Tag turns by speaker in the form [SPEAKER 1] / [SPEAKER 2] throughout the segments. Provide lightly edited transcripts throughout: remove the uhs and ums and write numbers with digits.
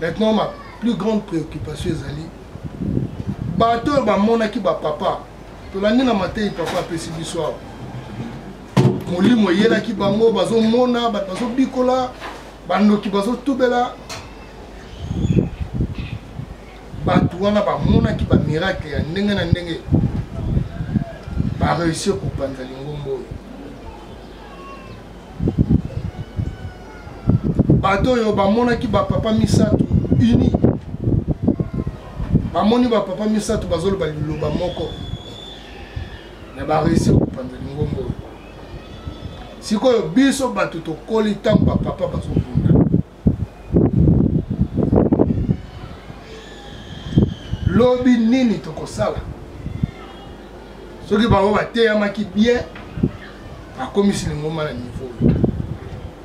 [SPEAKER 1] Maintenant, ma plus grande préoccupation est d'aller. Bateau, mon qui va papa. Tout l'année, la matin, papa peut s'y soir. Mon lit, moi, yéla qui va mo, bazo mona, bazo bicola, bando qui bazo tout bela. Bateau, on a pas mona qui va miracle, n'engue na n'engue. Ba réussir pour panzali ngombo. Bateau, yo, ba mona qui va papa misato uni. Bamoni ba papa misato bazolo ba liloba moko. Na ba réussir ko panda ngombo. Sikoyo biso bato to koli tango ba papa bazobunda. Lobi nini to kosala. Soki bango ba teyamaki bien akomisi ngoma na niveau.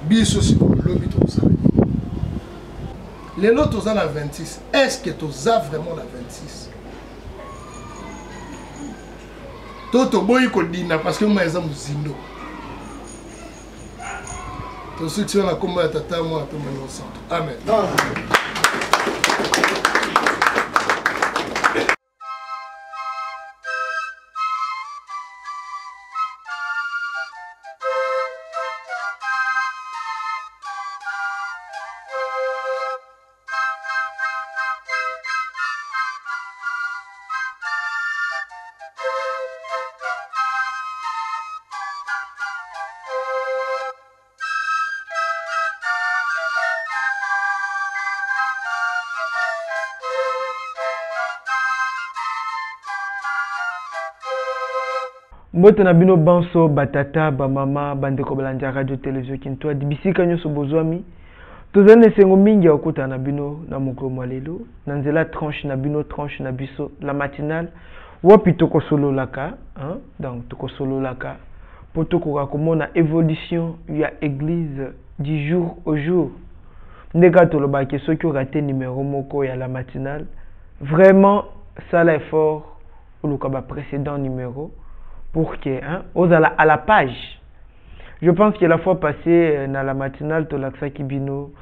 [SPEAKER 1] Biso sikoyo lobi to kosala. Les lots aux à 26. Est-ce que tu as vraiment la 26? Toto boy kodina parce que moi exemple zindo. To soutien la combat tata moi to mon centre. Amen.
[SPEAKER 2] Mbote na bino banso batata ba mama bandeko balanja radio télévision kinto dibisika nyoso bozwami tozane sengo mingi okuta na bino na mokolo mwalelo na nzela tranche na bino tranche na biso la matinale wapi toko solo laka hein donc toko solo laka pour toko komona évolution ya église du jour au jour ndeka toloba ke soki o raté numéro moko ya la matinale vraiment ça l'effort ou le précédent numéro pour que, hein, à la page. Je pense que la fois passée, dans la matinale, de l'Aksa Kibino,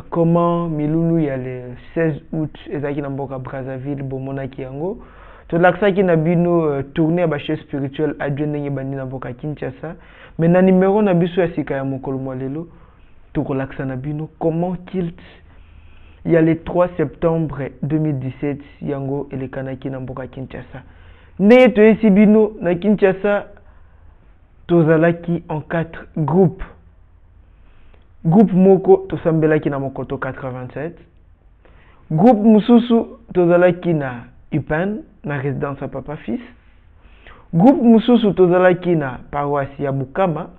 [SPEAKER 2] comment Miloulou, il y a le 16 août, Ezaki Namboka Brazzaville, Bomona Kiango, de l'Aksa Kibino tourné à Bachet spirituel, Adjouane Ngebani Namboka Kinshasa, mais dans le numéro Nabiso Yasikaya Mokolo Mwalelo, tout l'Aksa Nabino, comment kilt, il y a le 3 septembre 2017, Yango et le Kanaki Namboka Kinshasa. Neye to esibino na Kinshasa tozalaki en 4 groupes. Groupe moko tosambelaki na mokoto 87. Groupe mususu tozalaki na Upan na résidence à papa fils. Groupe mususu tozalaki na paroisse ya Bukama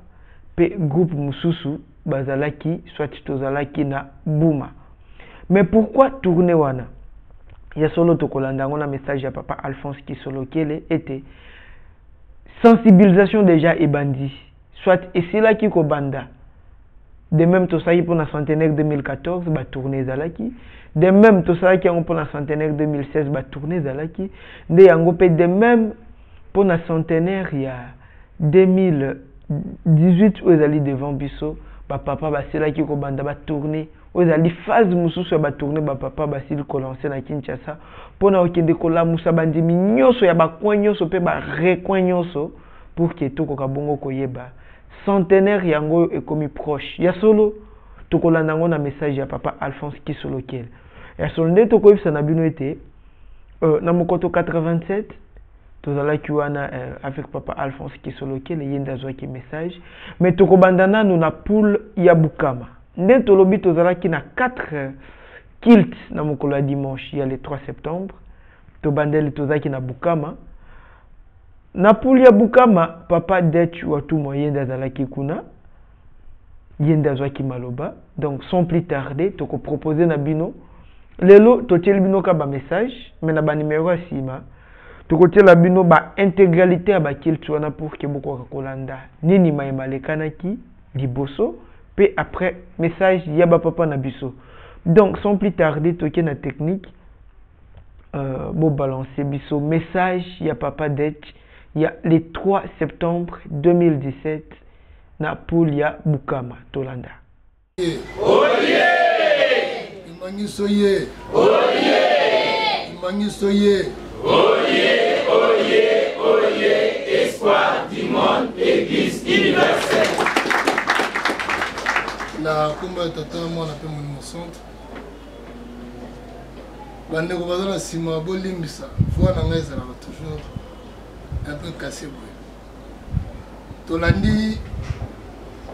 [SPEAKER 2] pe groupe mususu bazalaki soit tozalaki na Buma. Mais pourquoi tourner wana? Il y a solo tokolanda on a message à papa Alphonse qui solo kele était sensibilisation déjà et bandit soit et c'est là qui kobanda de même to sayi pour la centenaire 2014 ba tourner zalaki de même to sayi qui pour la centenaire 2016 ba tourner zalaki de yango pe de même pour la centenaire il y a 2018 où ezali devant biso ba papa ba c'est là qui kobanda ba tourner aux ali phase mususu ya ba tourner ba papa ba sil ko lancer na Kinshasa pona okende ko la musa bandimi nyoso ya ba coin nyoso pe ba recoin nyoso pour que to ko kabongo ko yeba centenaire yango e komi proche ya solo to ko landa ngona message ya papa Alphonse qui solo kel ya solo nde to ko yebisa na bino ete na mokoto 87 tozalaki wana avec papa Alphonse qui solo kel yenda zo ki message mais to ko bandana nous na poule ya Bukama. Nde tolobi tozalaki na 4 kilt na mokolo ya dimanche ya le 3 septembre to bandeli tozalaki na Bukama na poule ya Bukama papa det watu moyenda zalaki kuna yenda zwaki maloba donc sans plus tarder to ko proposer na bino lelo to tiel bino ka ba message mais na ba numéro sima to ko tiel bino ba intégralité ya ba kilt wana pour que boko kolanda nini mayemalekana ki liboso. Puis après, message Yaba Papa Nabiso. Donc, sans plus tarder, toquer la technique. Bon, balancer biso. Message Yaba Papa Det. Il y a le 3 septembre 2017. Na Poulia Bukama, Tolanda.
[SPEAKER 1] Mangisoye. Oye. Mangisoye.
[SPEAKER 3] Oye, oye, oye, espoir du monde, Église universelle.
[SPEAKER 1] Na kumba tata mwana pe mon centre. Bande ko bazana sima bolimbisa. Voix na ngai ezala toujours un peu cassé boy. Tolandi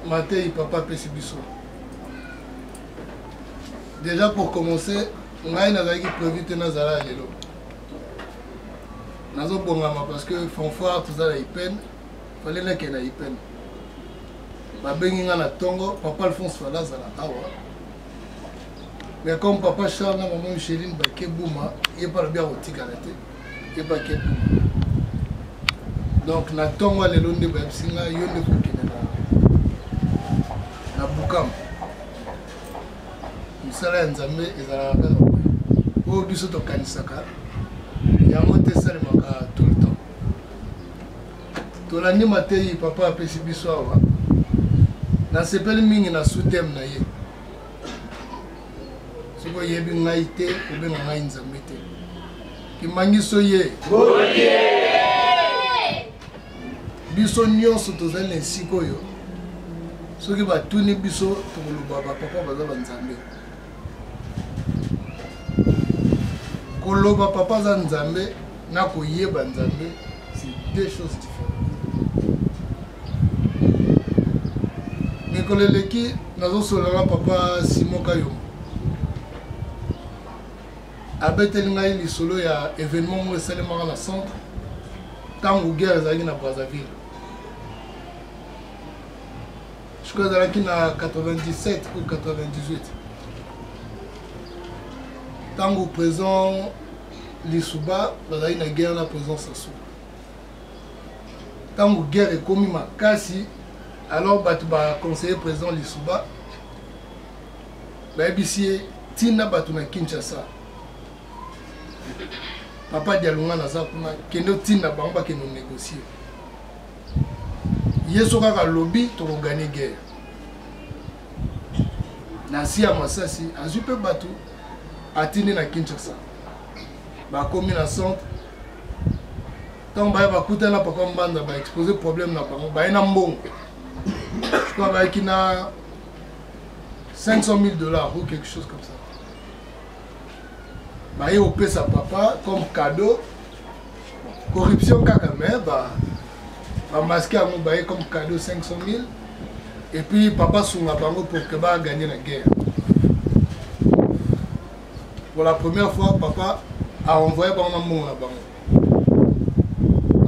[SPEAKER 1] Matei papa pesi biso. Déjà pour commencer, ngai nazaki prévu te nazala lelo. Nazo bongama parce que Fonfoire tozala ipen, fallait na kena ipen. Babengi nga na tongo, papa Alphonse Fala zala awa. Mais comme papa Charles na maman Micheline bake bouma, il pas bien otika la te, il pas ke bouma. Donc na tongo lelo nde ba singa yonde ko kena na bukam. Misala nzambe ezala ba. O biso to kanisaka. Yango te salemaka tout le temps. Tolandi Matei papa apesi biso awa. Na sepeli mingi na sous-thème na ye. Siko yebi ngai te, obenga ngai nzambe te. Kimangiso ye. Oye! Biso nyonso tozali na esika oyo. Soki batuni biso tokoloba bapapa baza banzambe. Koloba papa za nzambe na koyeba nzambe, c'est deux choses différentes. Nikoleleki nazo solala papa Simon Kayombo. Abeteli ngai lisolo ya événement mo esalemaka na centre tango guerre ezalaki na Brazzaville. Je crois ezalaki na 97 ou 98. Tango présent Lissouba, bazali na guerre na présent Sassou. Tango guerre ekomi makasi, alors batu ba conseiller président Lissouba, ba ebisi tina batu na Kinshasa. Papa Dialunga na zakuna kendo tina bango ba kendo négocier. Yeso kaka lobby to gagner guerre. Na si amasasi azupe batu atini na Kinshasa. Bakomi na centre. Tant ba bakuta na papa Mbanda ba exposer problème na bango ba ina mbongo. Je crois ba kina $500,000 ou quelque chose comme ça. Ba ye opé sa papa comme cadeau. Corruption kaka mais ba masquer à mon bail comme cadeau 500,000 et puis papa sunga bango pour que ba gagner la guerre. Pour la première fois, papa a envoyé un monde à Bango.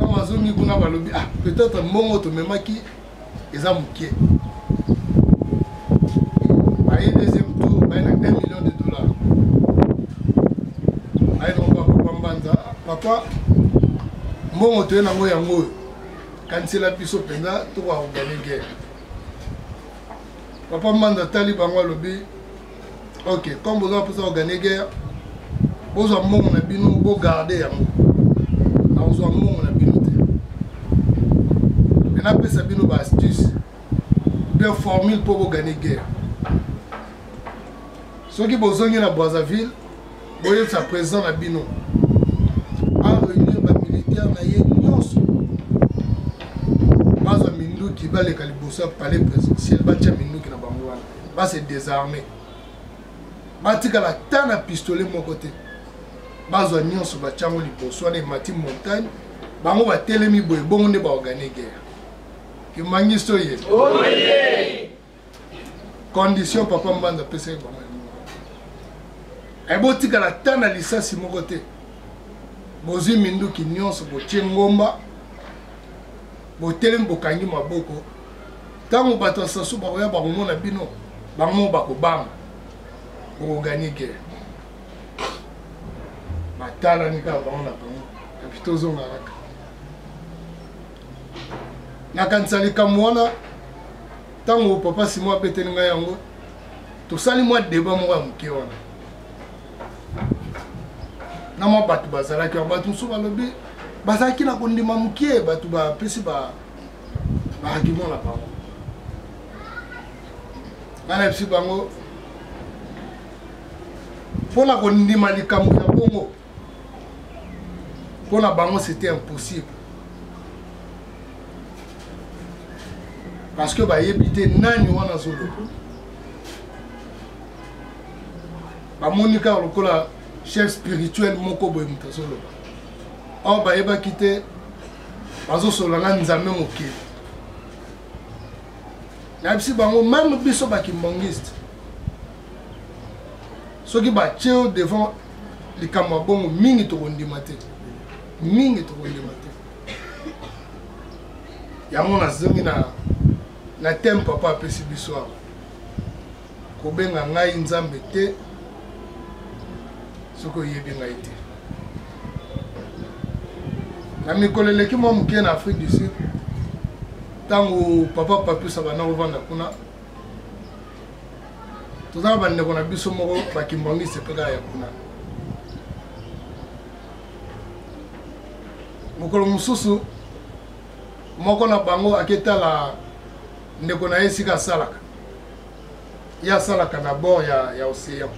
[SPEAKER 1] Dans ma zone, il y a peut-être un moment où même qui est à Mouké. Le deuxième tour, il y a $1 million. Papa, mon tu es dans le monde. Quand c'est la puissance, tu vas gagner la guerre. Papa manda tali bango lobby. Ok, comme vous avez gagné la guerre, vous avez mon abino, vous gardez yango. Vous avez mon abino. Maintenant, vous avez une astuce, une formule pour vous gagner la guerre. Ceux qui sont à Brazzaville, vous avez sa présence à Bino. En réunion, les militaires n'ont pas de Mindou qui va les caliboser au palais présidentiel. C'est désarmé. Batika la tane à pistolet mon côté. Bazo nyon so bachango liboso na mati montagne. Bango ba telemi boye bongo ne ba organiser guerre. Ki mangiso ye. Oye. Condition papa mbanda pese bango. Ay botika la tane à lisasi mon côté. Bozi mindu ki nyonso bo ngomba. Bo telemi bokangi maboko. Tango bato sasu ba ya bango na bino. Bango ba ko banga. Pour gagner guerre. Matala ni ka bango na bango. Kapito zonga raka. Na kansali kamwana tango papa Simon apeteli nga yango. To sali moi débat mo wa muke wana. Na mo batu bazala ki batu so balobi bazaki na kondima muke batu ba pesi ba hakimo na bango. Ana pesi bango Pour la kondima likambo ya bongo. Pour la bango c'était impossible. Parce que bah yebité nani wana zolo. Ba Monica lokola chef spirituel moko boye mutazolo. Oh bah yeba kité bazo solanga nzambe mokili. Na bisi bango même biso ba kimbangiste. Soki ba tcheo devant les kamabongo mingi to kondima te. Mingi to kondima te. Yango na zongi na thème papa apesi biso awa. Kobenga ngai nzambe te. Soko yebi ngai te. Na mikolo eleki mwa moke na Afrique du Sud. Tango papa Papus abana kovanda kuna. Tozala bandeko na biso moko bakimbangisi mpe kaka ya kuna. Mokolo mosusu moko na bango aketala ndeko na ye sika asalaka. Ye asalaka na bord ya océan.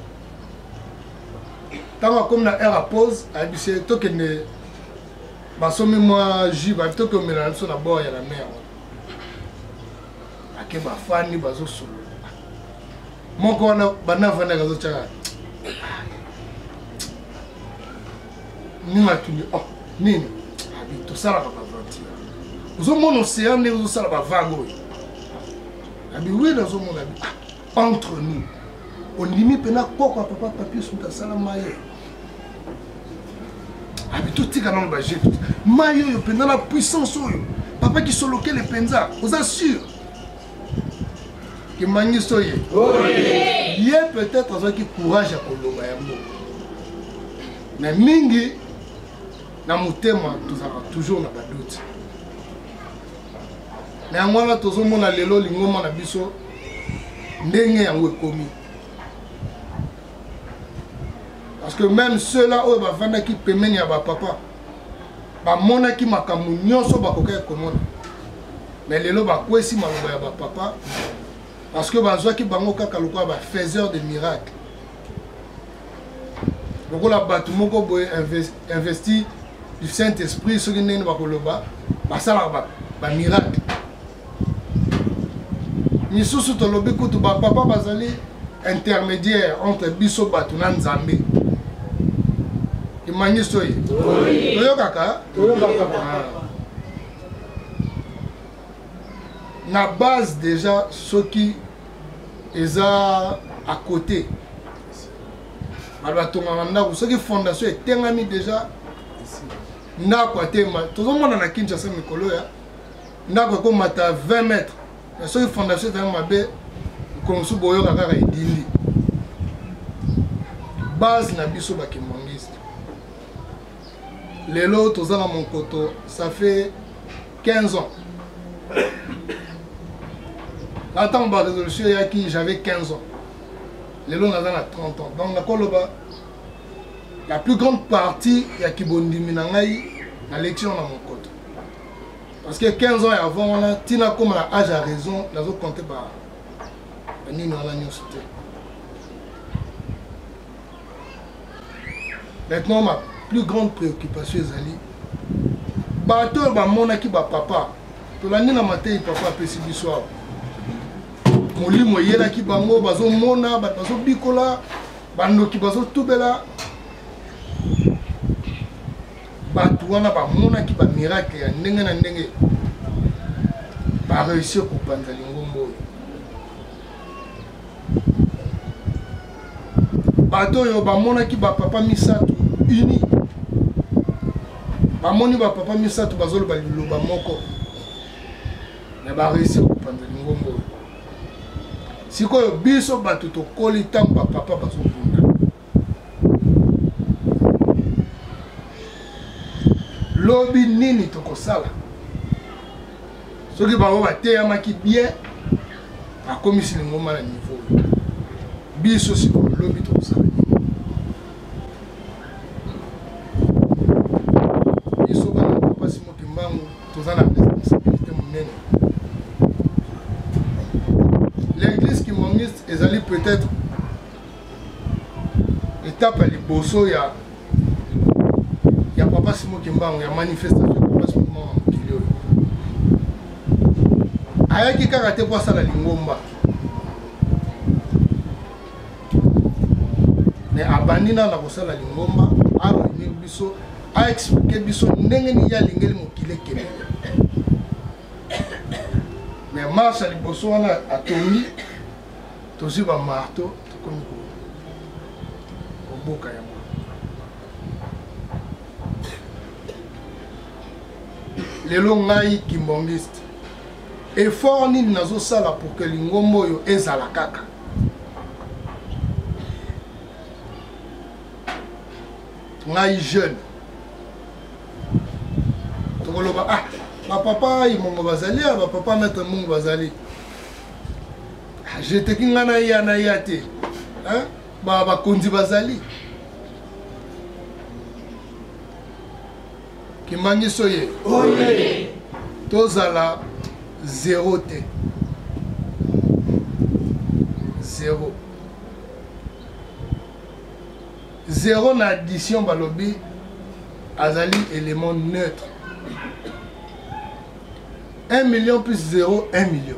[SPEAKER 1] Tango akomi na air à pause ayebisi tokende basomi mwa jus babi tokomela na biso na bord ya la mer. Ake bafani bazosolola. Moko wana bana vanda kazotyaka. Nini atuni oh nini abi tosalaka baventure. Ozomona océan nde ozosala bavague oyo. Abi oui nazomona abi entre nous. Ondimi pena koko papa Papus mutasala maye. Abi totika na ba jet. Maye oyo pena la puissance oyo. Papa qui soloke les penza, vous assure. Que Mangisoye. Il y a peut-être un qui courage à Koloma Yambo. Mais mingi na mutema toujours na doute. Mais en voilà tous on a lelo lingoma na biso ndenge yango ekomi. Parce que même ceux-là où va vendre qui pemeni à ba papa. Ba mona ki makamu nyonso ba koka komona. Mais lelo ba kwesi maloba ya ba papa. Parce que bazwa ki bango kaka lokwa ba faiseur de miracles. Donc la batu moko boye investi du Saint-Esprit sur une ba koloba ba sala ba miracle. Ni susu to lobi kutu ba papa bazali intermédiaire entre biso batu na Nzambe. Imani soyi. Toyo kaka. Na base déjà ceux qui est à côté. Alors ceux qui fondation est tengami déjà. Na quoi tema. Tout le monde na Kinshasa mikolo ya. Na quoi comme mata 20 mètres. Ceux qui fondation est mabe comme sous boyo kaka idindi. Base na biso bakimangiste. Les lots aux dans mon coteau, ça fait 15 ans. Attends, ma résolution, j'avais 15 ans. Les lots, on a 30 ans. Donc, la plus grande partie, il y a qui bondi minangai, l'élection dans mon coteau. Parce que 15 ans avant, on a tina comme l'âge à raison, les autres comptaient par ni on a ni sauté. Maintenant, ma plus grande préoccupation est ali bateau ba mona ki ba papa to la nina matin papa pesi biso molimo yela ki bango bazo mona bazo bikola bando ki bazo tubela batu wana ba mona ki ba miracle ya ndenge na ndenge ba réussir ko panza lingombo bateau yo ba mona ki ba papa misato uni bamoni ba papa misato bazolo ba liloba moko na ba réussir kopanda ngombo sikoyo biso batu to koli tango ba papa bazobunda lobi nini to kosala soki bango bateyamaki bien akomisi ngoma na niveau biso sikoyo lobi to kosala l'église qui m'oniste, ils allaient peut-être étape à liboso ya papa Simon Kimbangu ya manifestation papa Simon Kilio ayaki kaka te kwa sala lingomba mais abandi na kosala lingomba aroyini biso a expliqué biso ndenge ni ya lingeli mokile kele mais marche à liboso wana atongi tozi ba marteau tokomi koboka yango lelo ngai kimbongiste effort nini nazosala pour que lingomba oyo ezala kaka ngai jeune tokoloba ah bapapa imongo bazali ya bapapa maître mungu bazali jeteki nga na ya te bakonzi bazali Kimbangiso ye tozala zéro te zéro na addition balobi azali élément neutre 1 million plus 0 1 million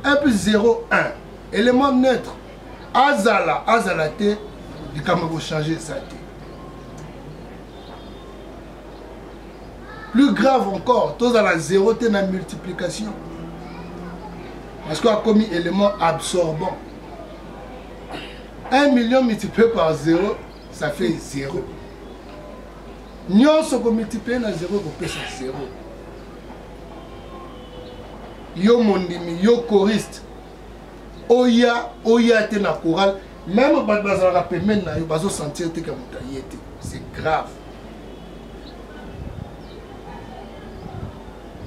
[SPEAKER 1] 1 plus 0 1 élément neutre azala te likambo kochanger ça te plus grave encore tozala zéro te na multiplication parce qu'on a commis élément absorbant 1 million multiplié par 0 ça fait 0 nyonso ko multiplier na 0 ko pesa 0 yo mondimi yo choriste oya te na chorale même bato bazalaka pembeni na yo bazosentir te ka moto aye te c'est grave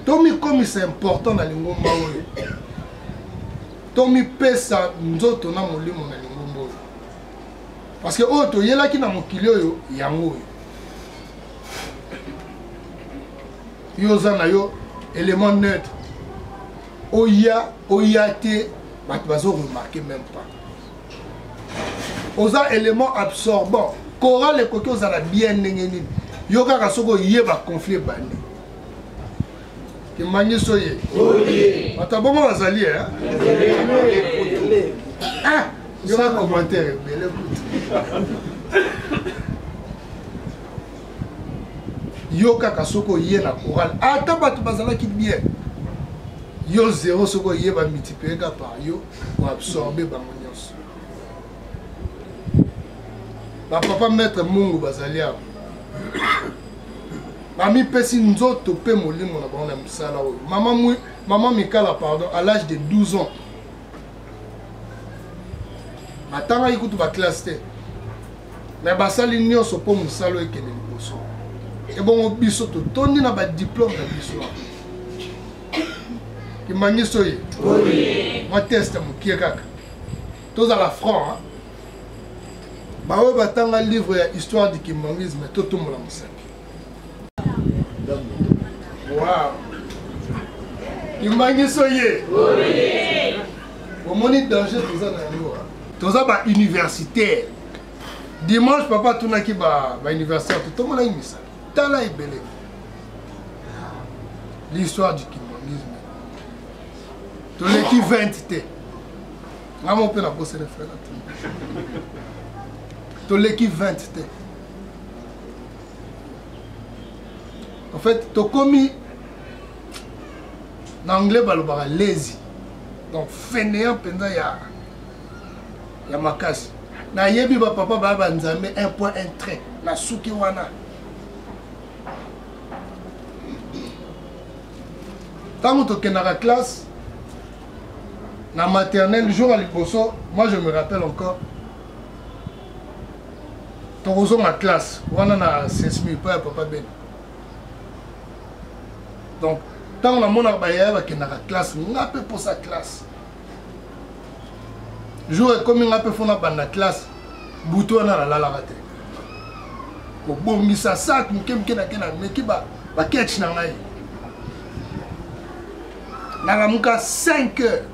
[SPEAKER 1] tomikomisa important na lingomba oyo tomipesa nzoto na molimo na lingomba oyo parce que oyo toyelaki na mokili oyo yango oyo yo oza na yo élément neutre oya te bato bazoremarke même pas oza élément absorbant chorale ekoki ozala bien ndenge nini yo kaka soki oyeba conflit ebandi Kimbangiso ye bato bongo bazali yo ka commentaire ebele yo kaka soki oye na chorale ata bato bazalaki bien yo zéro soki oyeba multiplier ka par yo koabsorbe bango nyonso bapapa maître mungu bazali awa bamipesi nzoto pe molimo na bango na mosala oyo maman Mikala pardon à l'âge de 12 ans atangaki kutu baklasse te me basali nyonso mpo mosala oyo ekende liboso ebongo biso totondi na badiplôme na biso Kimbangiso ye mwa teste mokie kaka tozala franc baoyo batanga livre ya histoire du kimbangisme totombola mosapi wow Kimbangiso ye omoni danger toza na yango toza ba universitaire dimanche papa tunaki ba universitaire totomonaki misala tala ebele l'histoire du kimbangisme toleki 20 te ngamo mpe na bosele frère toleki 20 te en fait tokomi na anglais balobaka lazy donc fainéant mpenza ya makasi nayebi bapapa baya banzambe 1 point 1 trait na suki wana ntango tokendaka classe na maternelle jour à liboso moi je me rappelle encore tokozonga classe wana na 6000 pa ya papa ben donc ntango namonaka bayaya bakendaka classe nga mpe mposa classe jour ekomi nga mpe fona banda classe butu wana nalalaka te kobongisa sak moke nake na meki baketch na ngai nalamuka 5 heures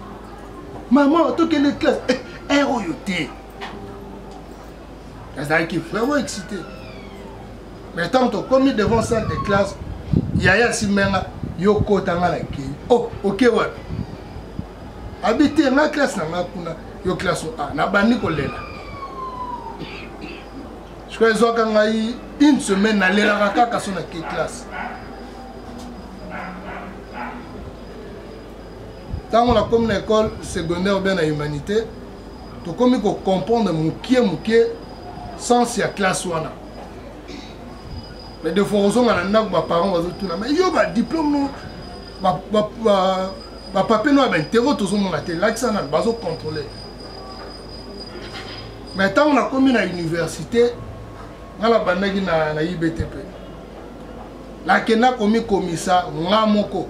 [SPEAKER 1] maman tokende classe ere oyo te nazalaki vraiment excité. Mais tant que commis devant salle de classe, yaya simenga yo kotanga la ki. Oh, ok ouais. Habiter na classe na kuna yo classe A na bandi kolela. Je crois que ngai une semaine na lela kaka sona ki classe. Tant on a comme une école secondaire bien à humanité, tu comme qu'on comprendre mouké sans la classe wana. Mais de fois on a nak ba parents va tout mais yo ba diplôme non ba papier no ba interro tout on a té l'accent na bazo contrôler. Mais tant on a comme à université na la bandaki na IBTP. La kena komi komisa ngamoko.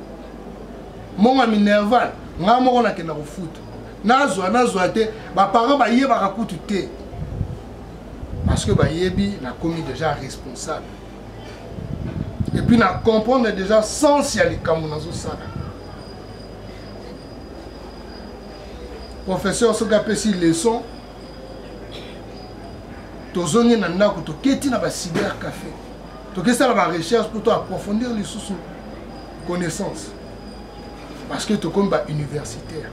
[SPEAKER 1] Monga minerval ngamoko na kena ko foot. Nazwa te ba parents ba yeba ka kutu te. Parce que ba yebi na commis déjà responsable. Et puis na comprendre déjà sans y aller comme nazo sala. Professeur so gapé si leçon tozongi na ndako to keti na ba cyber café. To kesa la recherche pour toi approfondir les sous connaissances. Parce que tu comme universitaire.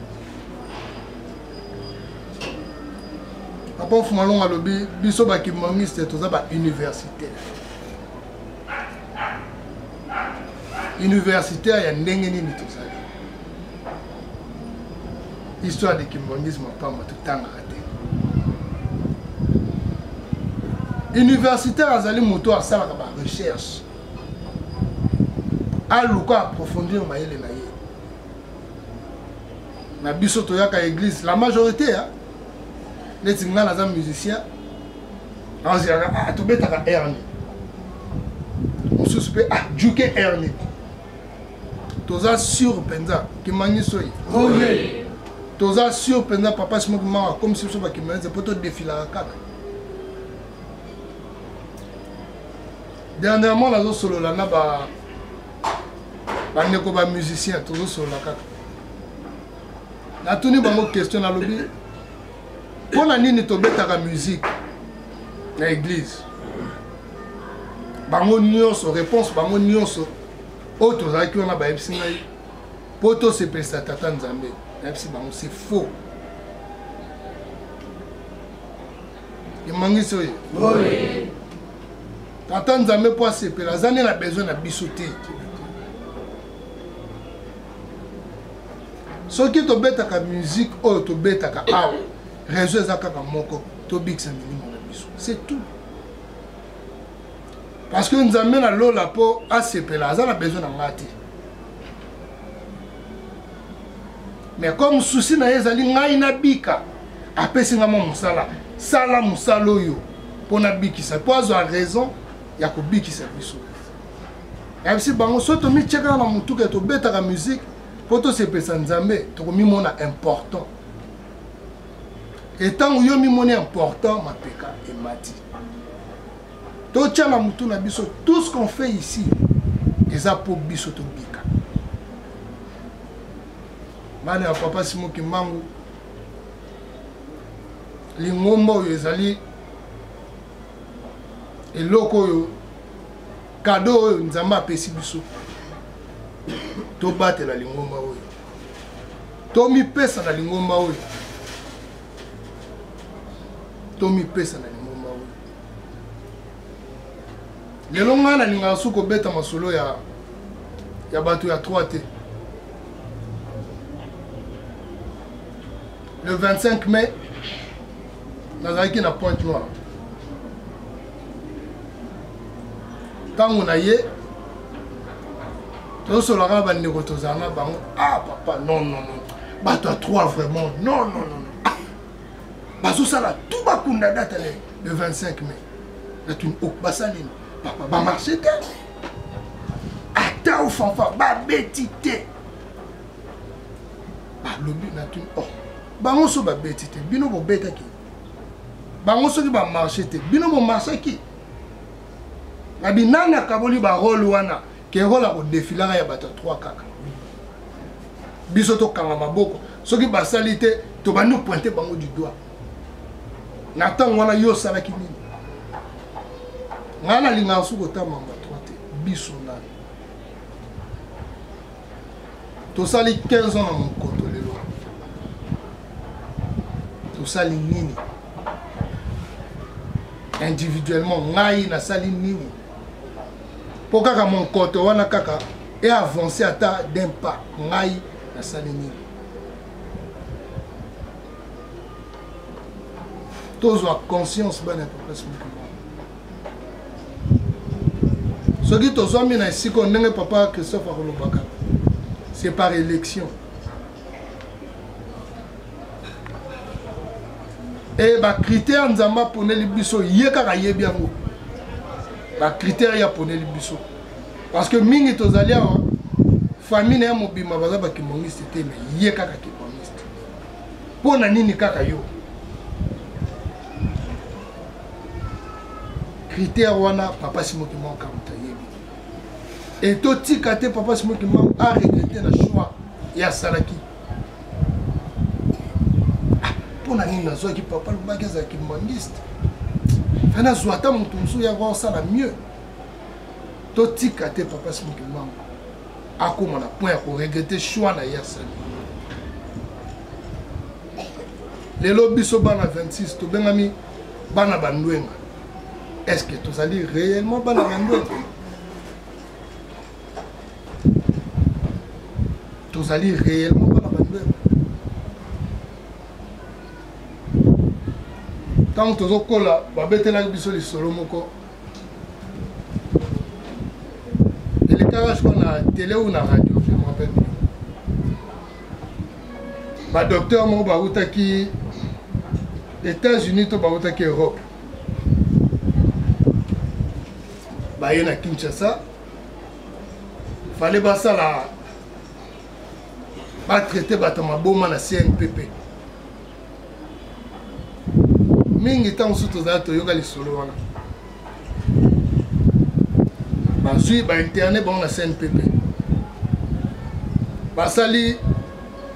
[SPEAKER 1] Papa Fumalon a lobby, biso ba ki mangiste to za ba universitaire. Universitaire ya ndenge nini to za. Histoire de kimbangisme pas ma tout temps raté. Universitaire azali moto a sala ba recherche. A luka approfondir ma yele na ye. Na biso to yaka église la majorité hein les tingana za musicien anzira a to betaka erni on suspect ah juke erni toza sur penza ki mangi soyi oui toza sur penza papa simo ki mama comme si so ba ki menze poto défiler kaka dernièrement la zo solo la na ba ndeko ba musicien tozo solo la kaka na tuni bango question na lobby pour la nini to betaka musique na église bango nyonso réponse bango nyonso o to za ki ona ba epsi ngai poto se pesa tata nzambe epsi bango c'est faux il mangi so oui tata nzambe po se pela zane na besoin na bisoté soki to betaka musique o to betaka awa réseau ezakaka moko to bikisa minimo na biso c'est tout parce que nzambe na lola po asepela aza na besoin na nga te mais comme souci na ye ezali ngai nabika apesi nga mwa mosala sala mosala oyo mpo nabikisa mpo azwa raison ya kobikisa biso yabisi bango so tomitiyekaka na motuka tobetaka musique mpo tosepesa nzambe tokomimona important et tant que yo mimoni important mapeka emati totia na mutu na biso tout ce qu'on fait ici eza po biso to bika bana ya papa Simo Kimbangu lingomba oyo ezali eloko oyo cadeau oyo nzambe apesi biso to batela lingomba oyo to mipesa na lingomba oyo Tommy pesa na lingomba oyo lelo nga na linga suko beta masolo ya bato ya 3T le 25 mai nazalaki na Pointe Noire tango na ye tosolaka bandeko tozala na bango ah papa non bato ya 3 vraiment non bazosala tout bakunda date le 25 mai natuni o basalini papa bamarché te ata ofanfa babeti te balobi natuni oh bango so babeti te bino bobetaki bango soki bamarché te bino bomarchaki na binani akaboli barole wana ke role akodefilaka ya bato 3 kaka biso tokanga maboko soki basali te tobandi pointe bango du doigt na ntango wana yo osalaki nini ngana linga suko tamamba troite biso nani tosali 15 ans na mon koto lelo tosali nini individuellement ngai na sali nini po kaka mon koto wana kaka et avancer ata d'un pas ngai na sali nini tozwa conscience bana papa simukima soki tozwami na esiko ndenge papa Christophe akolobaka c'est par élection et ba critère nzamba poneli biso ye kaka yebi yango ba critère ya poneli biso parce que mingi tozali awa famille na mobima baza ba kimongiste te mais ye kaka kimongiste pona nini kaka yo critère wana papa simokima okamuta yebi et totika te papa simokima a regretté na choix ya salaki pona nini nazwaki papa lobaki azalaki mangiste fana zwa ata moto mosusu ya kosala mieux totika te papa simokima akoma na point ya koregrete choix na ye asali lelo biso bana 26 tobengami bana bandwenga. Est-ce que tu as dit réellement bana bandwenga? Tu as dit réellement bana bandwenga? Tant que tu as kola babetela biso li solo moko. Et les carrages qu'on a télé ou na radio, je me rappelle. Ba docteur mo ba qui États-Unis to ba qui Europe. Ba yena Kinshasa. Fallait ba ça la ba traiter ba tama boma na CNPP. Mingi temps surtout za to yoga li solo wana. Bazui ba internet bon na CNPP. Basali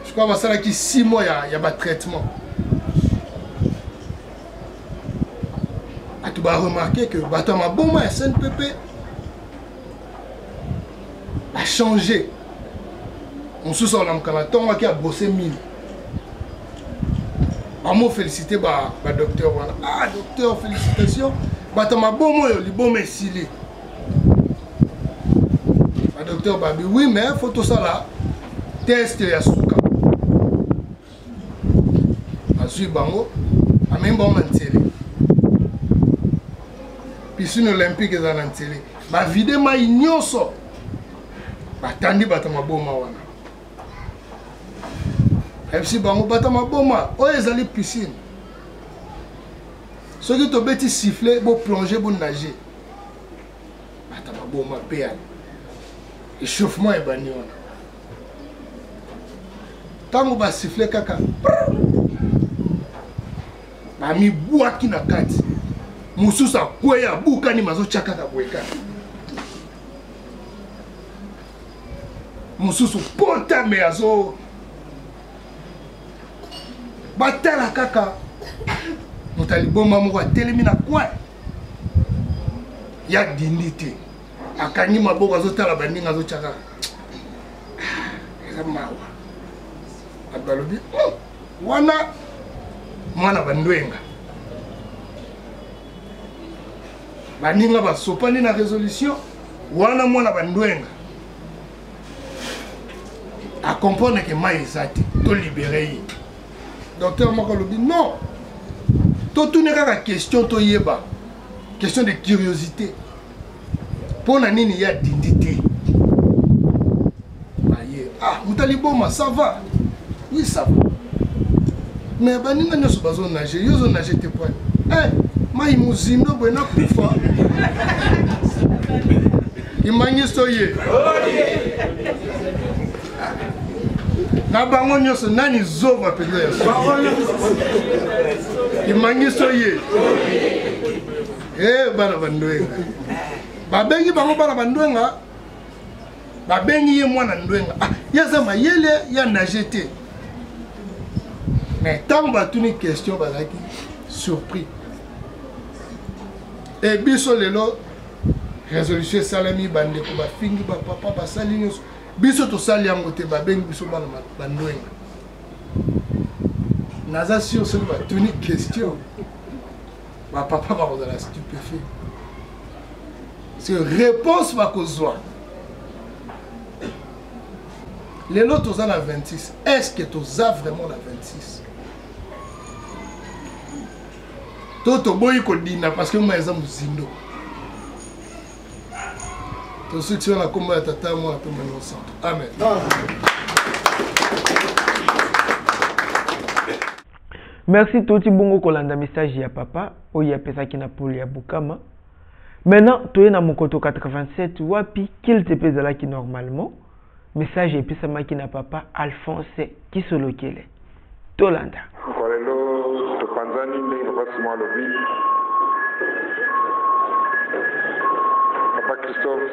[SPEAKER 1] je crois basala qui 6 mois ya ba traitement. Tu vas remarquer que Batama Boma et CNPP a changé. On se sent dans qui a bossé 1000. On félicité le docteur. Ah, docteur, félicitations. Batama Boma et Boma Sili. Le docteur Babi, oui, mais il faut tout ça là. Test et Asuka. Azui Bango. Amen Boma Ntele. Piscine olympique est en télé. Ma vidéo m'a ignoso. Batandi batama boma wana. FC bango batama boma. O ezali piscine. Ceux qui te bêtis siffler, bon plonger, bon nager. Batama boma péal. Échauffement est banni wana. Tango ba siffler kaka. Ba mi bois qui na kati. Mususa kweya buka ni mazo chaka kabweka. Mususu ponta me azo. Batala kaka. Mutaliboma mwa telemina kwa. Ya dindite. Akanyi maboko azo tala bandinga azo chaka. Eza mawa. Abalobi. Wana mwana bandwenga. Baninga ba sopani na résolution wana mwana bandwenga a comprendre que maïsati to libérer docteur Makolobi non to tourner la question to yeba question de curiosité pour na nini ya dindité aye ah mutaliboma ça va oui ça va mais baninga nyoso bazo nager yo zo nager te point mai muzindo bwena kufa imangiso ye na bango nyoso nani zova pele imangiso ye bana bandwenga babengi bango bana bandwenga babengi ye mwana ndwenga yaza mayele ya najete mais tant batuni question bazaki surpris. Et biso lelo résolution salami bande ko ba fingi ba papa ba sali nyos biso to sali yango te ba bengi biso bana bandoenga naza sur ce ba tuni question ba papa ba ko la stupéfait c'est réponse ba ko zwa les lots aux à 26 est-ce que tu as vraiment la 26 Toto boy ko dina parce que moi eza muzindo. To ceux qui sont la combat à tata moi to mon centre. Amen.
[SPEAKER 2] Merci Toti Bongo kolanda message ya papa oya pesa kina poli ya Bukama. Maintenant tu es na mokoto 87 wapi qu'il te pèse là qui normalement message et pesa makina papa Alphonse qui solo kele. Tolanda.
[SPEAKER 4] Kolelo to panzani ndenge basi mwa lobi. Papa Christophe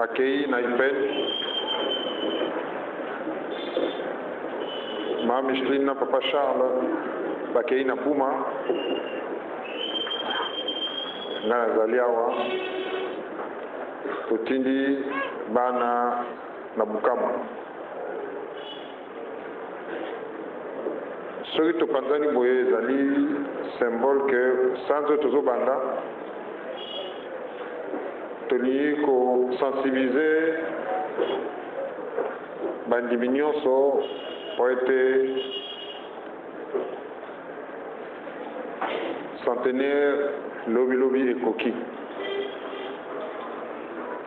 [SPEAKER 4] akei na ipel. Ma Micheline na papa Charles bakei na Puma. Na zaliawa. Totindi bana na Bukama. Ce qui te panzani boye zali symbole que sans autres banda toli ko sensibiliser bandi nyonso pour être centenaire lobi et coquille.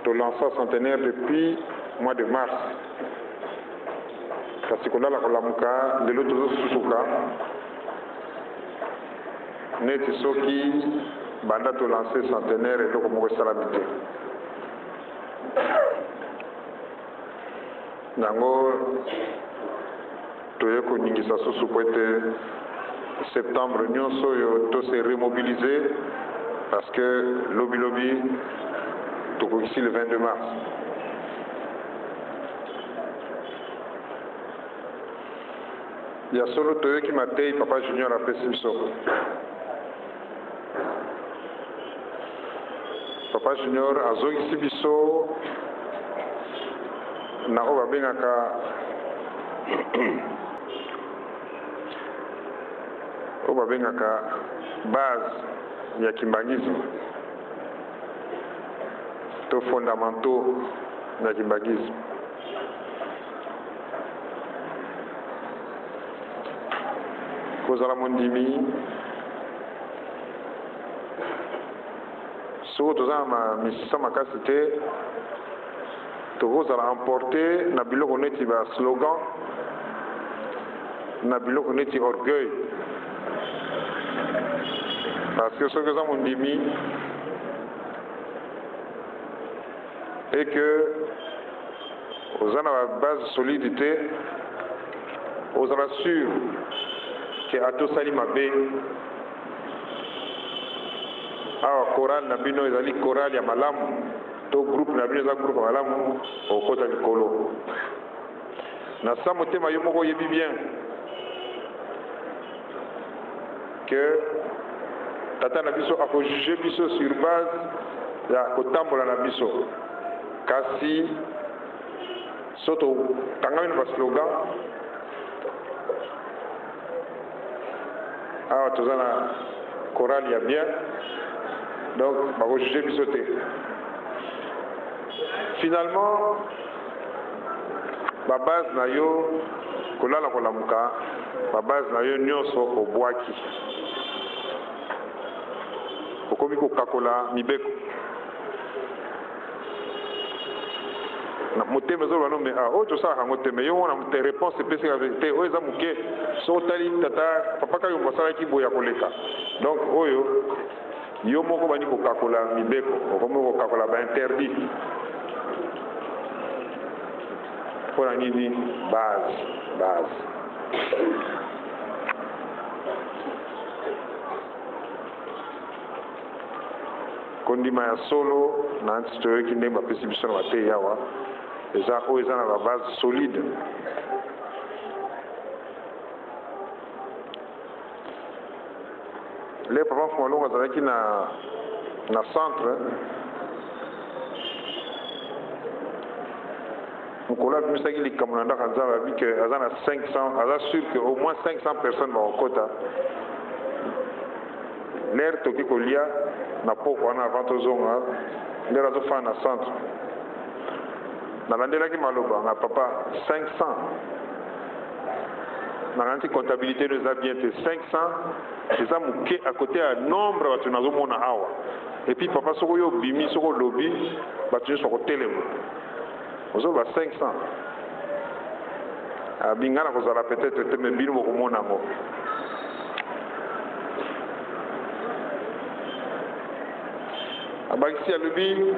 [SPEAKER 4] To lancer centenaire depuis mois de mars. Kasi kolala kolamuka lelo tozosusuka neti soki banda to lancer centenaire eloko moko esalami te yango toye koningisa susu po ete septembre nyonso oyo tose remobiliser parce que lobi tokokisi le 22 mars. Il y a solo toyo qui m'a dit papa junior a pesi biso. Papa junior azongisi biso na oyo babengaka base ya kimbangisme to fondamentaux ya kimbangisme. Kozala mondimi soko toza na misisa makasi te tokozala emporté na biloko neti ba slogan na biloko neti orgueil parce que soki oza mondimi et que oza na base solide te ozala sûr que atosali mabe awa choral na bino ezali choral ya malamu to groupe na bino eza groupe ya malamu okota likolo na sa motema yo moko oyebi bien que tata na biso akojuge biso sur base ya kotambola na biso kasi soto tangami na baslogan awa toza na choral ya bien donc bakojuge biso te finalement babase na yo kolala kolamuka babase na yo nyonso obwaki okomi kokakola mibeko na motema ezoloba no me oyo tosalaka yango te me yo wana te réponse epesika te oyo eza moke so otali tata papa kaka basalaki boye ya koleka donc oyo yo moko bani kokakola mibeko okomi kokakola bainterdit mpona nini base kondima ya solo na nti toyoki ndenge bapesi biso na mateyi awa eza oyo eza na babase solide les papa Fongolongo azalaki na centre mokolo abimisaki likambo na ndako nzambe abi ke aza na 500 aza sûr que au moins 500 personnes bakokota lere toki kolia na poko wana avant tozonga lere azofanda na centre nalandelaki maloba nga papa 500 nakanisi comptabilité no eza bien te 500 eza moke à côté ya nombre bato nazomona awa et puis papa soko oyo obimi soko olobi bato nyonso bakotelema ozoba 500 abinga na kozala peut-être te me bino bokomona yango abakisi alobi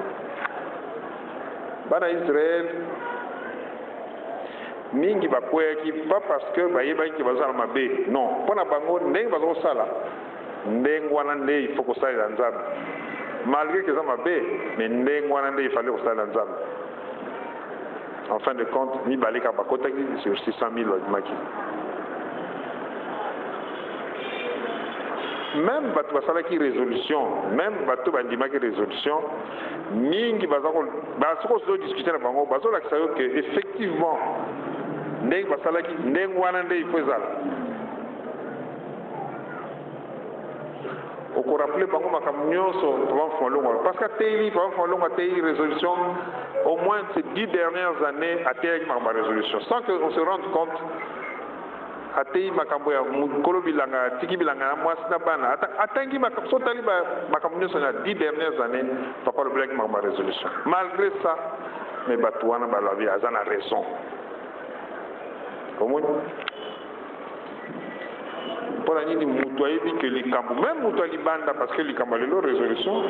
[SPEAKER 4] bana Israël mingi bakweyaki pas parce que bayebaki ke bazala mabe non mpo na bango ndenge bazokosala ndenge wana nde il faut kosalela nzambe malgré ke eza mabe mais ndenge wana nde ifale kosalela nzambe en fin de compte mibale kaka bakotaki sur 600 000 babimaki même bato basalaki résolution même bato bandimaki résolution mingi basoki ozodiscute na bango bazolakisa yo ke effectivement ndenge basalaki ndenge wana nde ifo ezala okorappele bango makambo nyonso papa Fongolongo parce que ateyeli papa Fongolongo ateyeli résolution au moins ces 10 dernières années ateyaki makambo ya résolution sans que on se rende compte ateyi makambo ya mokolo bilanga atiki bilanga na mwasi na bana atangi makambo so otali makambo nyonso na 10 dernières années papa alobelaki makambo ya résolution malgré ça mais bato wana balobi aza na raison omoni mpona nini moto ayebi ke likambo même moto alibanda parce que likambo lelo résolution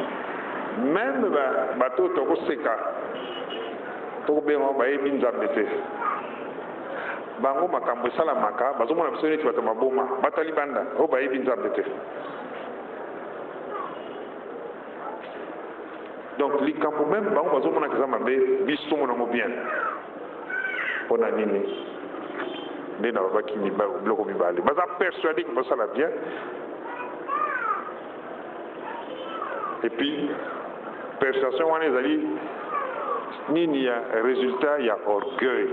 [SPEAKER 4] même bato tokoseka tokobenga bayebi nzambe te bango makambo esalamaka bazomona biso neti bato maboma bato alibanda oyo bayebi nzambe te donc likambo même bango bazomonaka eza mabe biso tomonango bien mpona nini nde na babaki biloko mibale baza persuadé ke basala bien et puis persuasion wana ezali nini ya résultat ya orgueil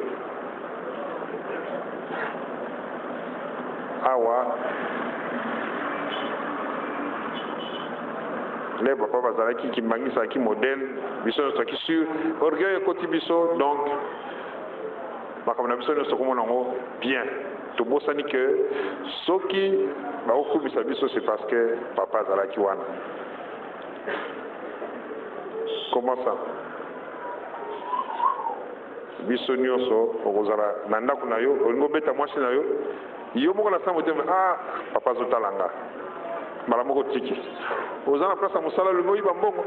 [SPEAKER 4] awa le papa bazalaki kimbangisaki modèle biso nyonso aki sur orgueil ekoti biso donc makambo na biso nyonso komona yango bien tobosani ke soki bakokubisa biso c'est parce que papa azalaki wana comment ça biso nyonso okozala na ndako na yo olingi obeta mwasi na yo yo moko na sango teme papa azotala nga mbala moko otiki oza na place ya mosala olingi oyiba mbongo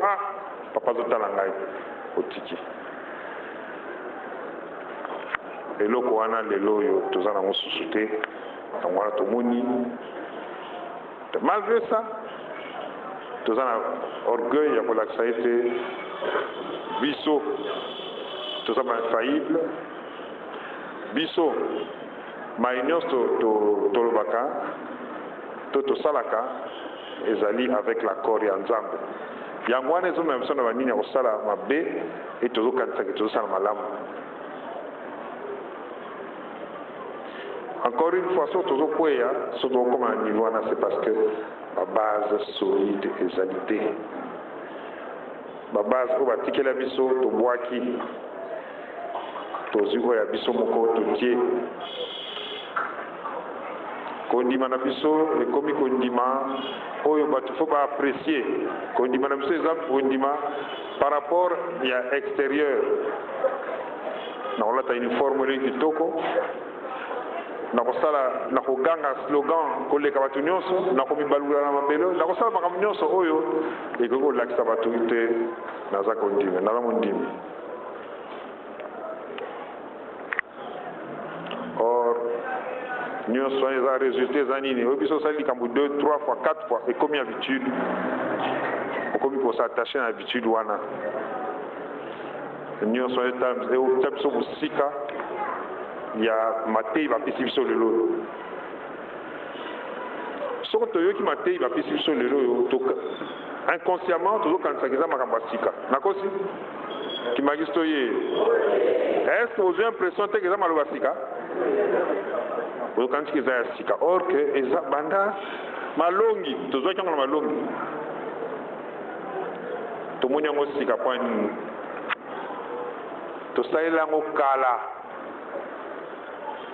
[SPEAKER 4] papa azotala ngai otiki eloko wana lelo oyo toza nango susu te yango wana tomoni malgré ça toza na orgueil ya kolakisa ete biso toza bainfaillible biso mai nyonso tolobaka to tosalaka ezali avec l'accord ya nzambe yango wana ezomema biso na banini ya kosala mabe e tozokanisaki tozosala malamu encore une fois so tozokweya so tokokoma na niveau wana c'est parce que babase solide ezali te babase oyo batikela biso tobwaki tozwi oyo ya biso moko totie kondima na biso ekomi kondima oyo bato fo baapprécier kondima na biso eza kondima par rapport ya extérieur na kolata uniforme oyo kitoko na kosala na koganga slogan koleka bato nyonso na komibalula na mabelo na kosala makambo nyonso oyo ekoki kolakisa bato te naza kondima naza mondimi or nyonso eza résultat eza nini oyo biso osali likambo 2, 3 fois 4 fois ekomi habitude okomi kosattache na habitude wana nyonso euta biso mosika ya matei bapesi biso lelo soko toyoki matei bapesi biso lelo oyo inconsciemment tozokanisa eza makambo ya sika nakosi kimagisi toye est-ce que ozwi impression te eza maloba sika ozokanisi eza ya sika or que eza banda malongi tozwaki yango na malongi tomoni yango sika mpo nini tosalela yango kala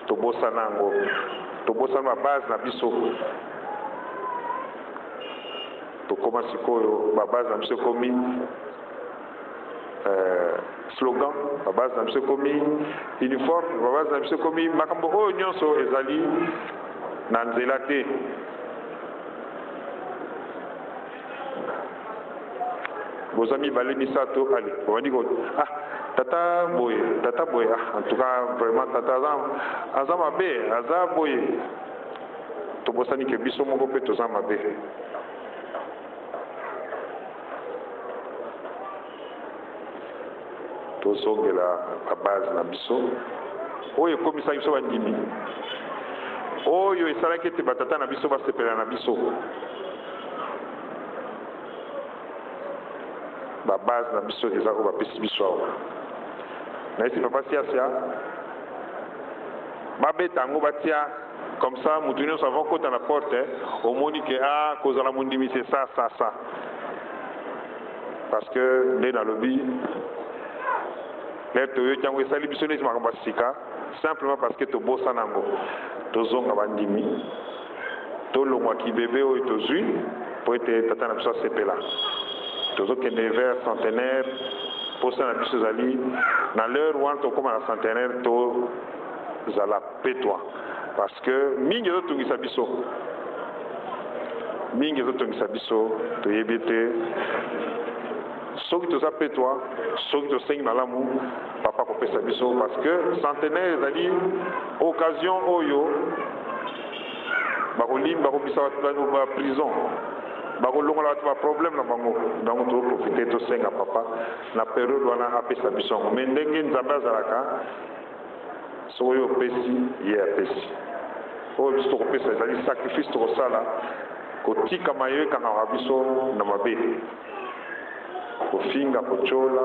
[SPEAKER 4] tobosana yango tobosana babase na biso tokoma sikoyo babase na biso ekomi slogan babase na biso ekomi uniforme babase na biso ekomi makambo oyo nyonso ezali na nzela te boza mibale misato ali bobandi ko tata boye en tout cas vraiment tata aza mabe aza boye tobosani ke biso moko mpe toza mabe tozongela babase na biso oyo ekomisaki biso bandimi oyo esalaki ete batata na biso basepela na biso babase na biso eza oyo bapesi biso awa nayesi papa siasia babeta yango batia comme ça motu nyonso avant kota na porte omoni ke kozala mondimi c'est ça parce que nde nalobi lere toyoki yango esali biso neti makambo ya sika simplement parce que tobosana yango tozonga bandimi tolongwaki bebe oyo tozwi po ete tata na biso asepela tozokende vers centenaire posa na biso ezali na l'heure wana tokóma na centenaire tozala petwa parce que mingi ezotungisa biso toyebi ete soki toza petwa soki tosengi malamu papa kopesa biso parce que centenaire ezali occasion oyo bakobisa ba prison bakolongola bato baproblème na bango donc toprofite tosenga papa na période wana apesa biso yango mais ndenge nzambe azalaka soki oyo opesi ye apesi oyo biso tokopesa ezali sacrifice tokosala kotikama yo ekangaka biso na mabe kofinga kocola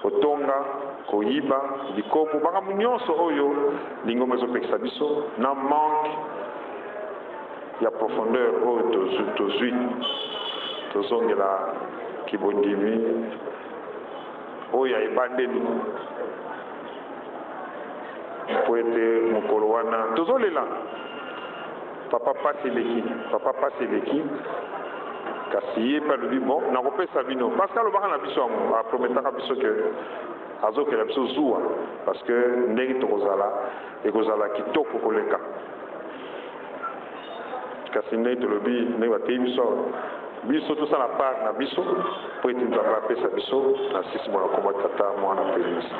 [SPEAKER 4] kotonga koyiba likobo makambo nyonso oyo lingomba ezopekisa biso na manque ya profondeur oyo tozwi tozongela kibondimi oyo ya ebandeli po ete mokolo wana tozolela papa pasi eleki kasi ye mpe alobi bon nakopesa bino parce que alobaka na biso yango aprometaka biso ke azokela biso zuwa parce que ndenge tokozala ekozala kitoko koleka kasi ndenge tolobi ndenge batei biso tosala part na biso po ete nzambe apesa biso na sisi mwana komba tata mwana pelisi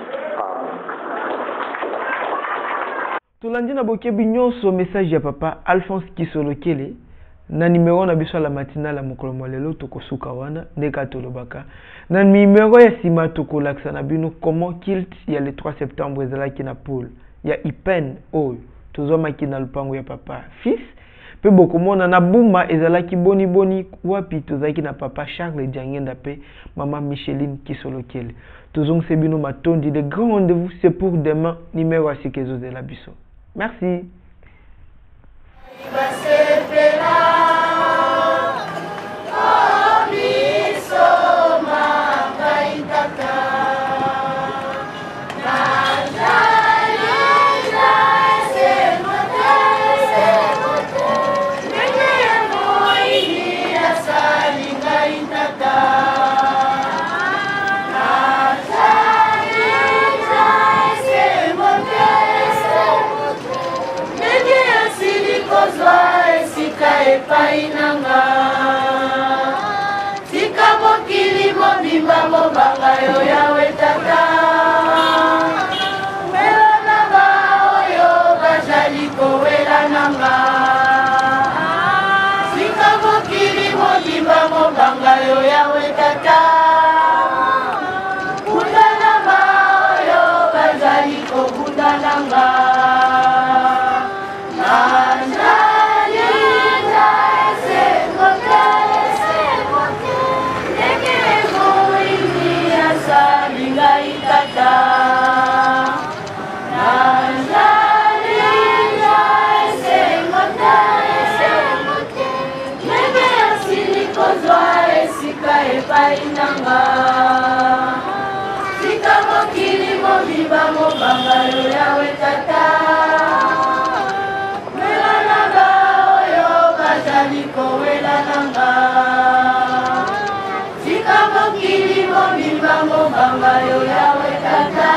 [SPEAKER 2] tolandi na bokebi nyonso message ya papa Alphonse Kisolokele na numéro na biso la matinale mokolo mwa lelo tokosuka wana ndeka tolobaka na numéro ya sima tokolakisa na bino comment kilt ya le 3 septembre ezalaki na poule ya Ipen oyo tozomaki na lupango ya papa fils pe bokomona na buma ezalaki boni wapi tozalaki na papa Charles Diangenda pe mama Micheline Kisolokele tozongise bino matondi de grand rendez-vous c'est pour demain numéro asikezo de la biso merci.
[SPEAKER 3] Painanga tika mokili mobimba mobanga yo yawe tata wela nanga oyo bazali kowela nanga tika mokili mobimba mobanga yo yawe tata bunda nanga oyo bazali kobunda nanga mokili mobimba mobanga yo yawe tata